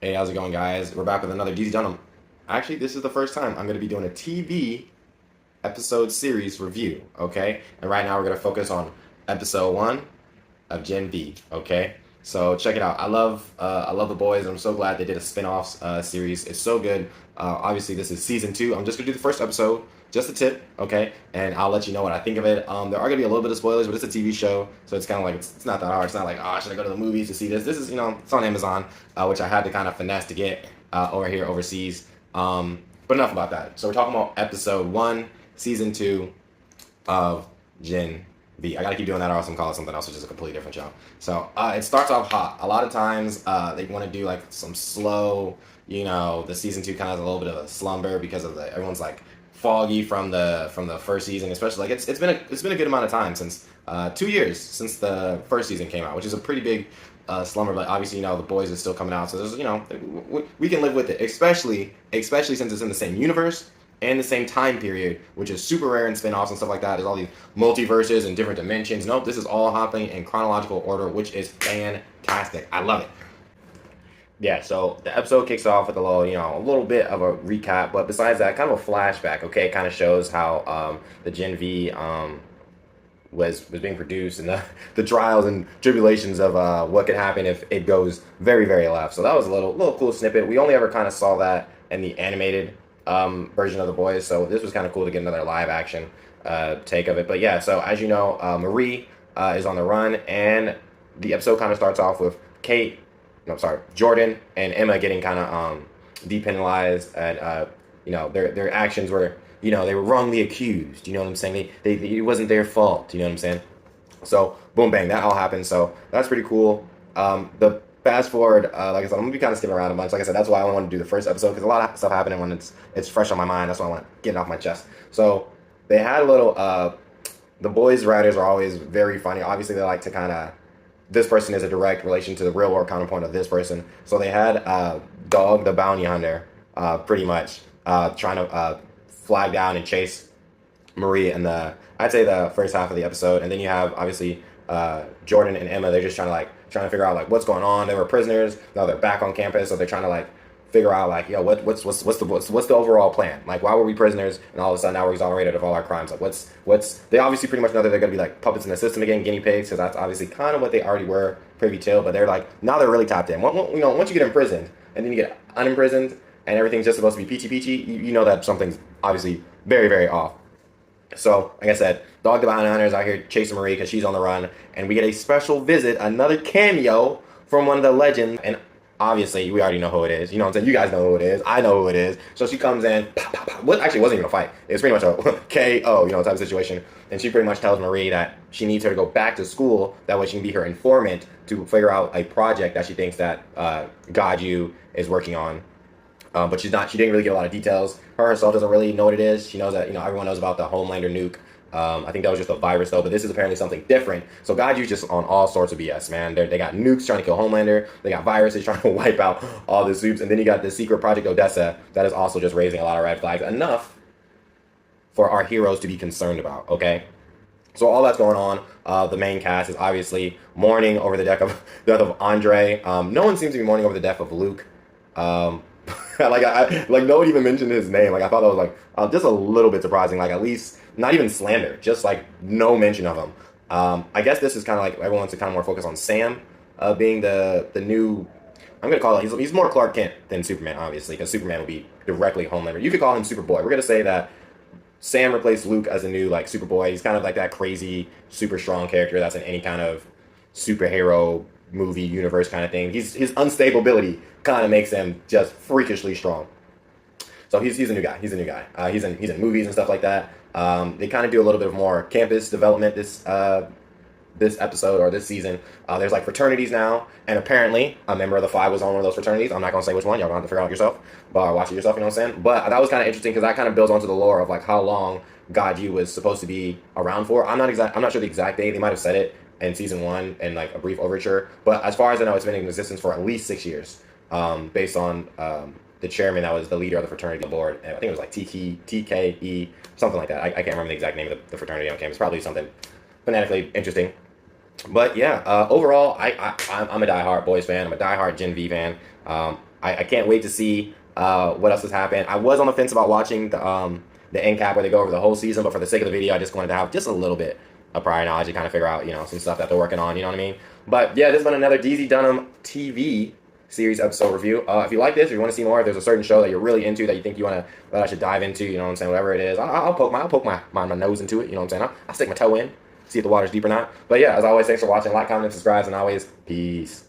Hey, how's it going, guys? We're back with another DZ Dunham. Actually, this is the first time I'm going to be doing a TV episode series review, okay? And right now we're going to focus on episode 1 of Gen V, okay? So check it out. I love The Boys. I'm so glad they did a spin-off series. It's so good. Obviously, this is season 2. I'm just going to do the first episode, just a tip, okay? And I'll let you know what I think of it. There are going to be a little bit of spoilers, but it's a TV show, so it's kind of like, it's not that hard. It's not like, oh, should I go to the movies to see this? This is, it's on Amazon, which I had to kind of finesse to get over here overseas. But enough about that. So we're talking about episode 1, season 2 of Gen V. I gotta keep doing that or else I'm calling something else, which is a completely different show. So it starts off hot. A lot of times they want to do like some slow, the season 2 kind of has a little bit of a slumber because of everyone's like foggy from the first season, especially like it's been a good amount of time since 2 years since the first season came out, which is a pretty big slumber. But obviously, The Boys is still coming out, so there's we can live with it, especially since it's in the same universe and the same time period, which is super rare in spin-offs and stuff like that. There's all these multiverses and different dimensions. Nope, this is all happening in chronological order, which is fantastic. I love it. Yeah, so the episode kicks off with a little bit of a recap, but besides that, kind of a flashback. Okay, it kind of shows how the Gen V was being produced and the trials and tribulations of what could happen if it goes very, very left. So that was a little cool snippet. We only ever kind of saw that in the animated version of The Boys, so this was kind of cool to get another live action take of it. But yeah, so as you know, Marie is on the run, and the episode kind of starts off with Jordan and Emma getting kind of depenalized, and their actions were, they were wrongly accused. You know what I'm saying? It wasn't their fault. You know what I'm saying? So boom, bang, that all happened. So that's pretty cool. The fast forward, like I said, I'm gonna be kind of skipping around a bunch. Like I said, that's why I wanted to do the first episode, because a lot of stuff happening when it's fresh on my mind. That's why I want to get it off my chest. So they had a little. The Boys writers are always very funny. Obviously, they like to kind of. This person is a direct relation to the real world counterpoint of this person. So they had Dog the Bounty Hunter, pretty much trying to flag down and chase Marie in I'd say the first half of the episode, and then you have obviously Jordan and Emma. They're just trying to figure out like what's going on. They were prisoners. Now they're back on campus, so they're trying to like figure out like, yo, what's the overall plan? Like, why were we prisoners and all of a sudden now we're exonerated of all our crimes? Like, what's they obviously pretty much know that they're gonna be like puppets in the system again, guinea pigs, because that's obviously kind of what they already were privy to. But they're like, now they're really tapped in. Once you get imprisoned and then you get unimprisoned and everything's just supposed to be peachy, you know that something's obviously very, very off. So, like I said, Dog the Bounty Hunter is out here chasing Marie because she's on the run, and we get a special visit, another cameo from one of the legends, and obviously we already know who it is. You know what I'm saying? You guys know who it is. I know who it is. So she comes in, pop, pop, pop. What actually wasn't even a fight. It was pretty much a KO, type of situation. And she pretty much tells Marie that she needs her to go back to school. That way she can be her informant to figure out a project that she thinks that Gaju is working on. But she didn't really get a lot of details. Her herself doesn't really know what it is. She knows that, everyone knows about the Homelander nuke. I think that was just a virus though, but this is apparently something different. So Gaju's just on all sorts of BS, man. They got nukes trying to kill Homelander. They got viruses trying to wipe out all the soups. And then you got the secret Project Odessa that is also just raising a lot of red flags. Enough for our heroes to be concerned about, okay? So all that's going on. The main cast is obviously mourning over the death of Andre. No one seems to be mourning over the death of Luke. Like no one even mentioned his name. Like I thought that was like just a little bit surprising. Like at least not even slander, just like no mention of him. I guess this is kind of like everyone wants to kind of more focus on Sam being the new. I'm gonna call it. He's more Clark Kent than Superman, obviously, because Superman would be directly Homelander. You could call him Superboy. We're gonna say that Sam replaced Luke as a new like Superboy. He's kind of like that crazy, super strong character that's in any kind of superhero movie universe kind of thing. His unstability kind of makes him just freakishly strong. So he's a new guy. He's a new guy. He's in movies and stuff like that. They kind of do a little bit of more campus development this episode or this season. There's like fraternities now, and apparently a member of the Five was on one of those fraternities. I'm not gonna say which one. Y'all gonna have to figure out yourself, but watch it yourself. You know what I'm saying? But that was kind of interesting because that kind of builds onto the lore of like how long Gaju was supposed to be around for. I'm not sure the exact date. They might have said it in season 1 and like a brief overture. But as far as I know, it's been in existence for at least 6 years, based on the chairman that was the leader of the fraternity board. I think it was like TKE, something like that. I can't remember the exact name of the fraternity on campus. Probably something fanatically interesting. But yeah, overall, I'm a diehard Boys fan. I'm a diehard Gen V fan. I can't wait to see what else has happened. I was on the fence about watching the end cap where they go over the whole season, but for the sake of the video, I just wanted to have just a little bit of prior knowledge to kind of figure out, some stuff that they're working on, you know what I mean? But yeah, this has been another DZ Dunham TV series episode review. If you like this, if you want to see more, if there's a certain show that you're really into that you think that I should dive into, you know what I'm saying, whatever it is, I'll poke my nose into it, you know what I'm saying? I'll stick my toe in, see if the water's deep or not. But yeah, as always, thanks for watching, like, comment, subscribe, and always, peace.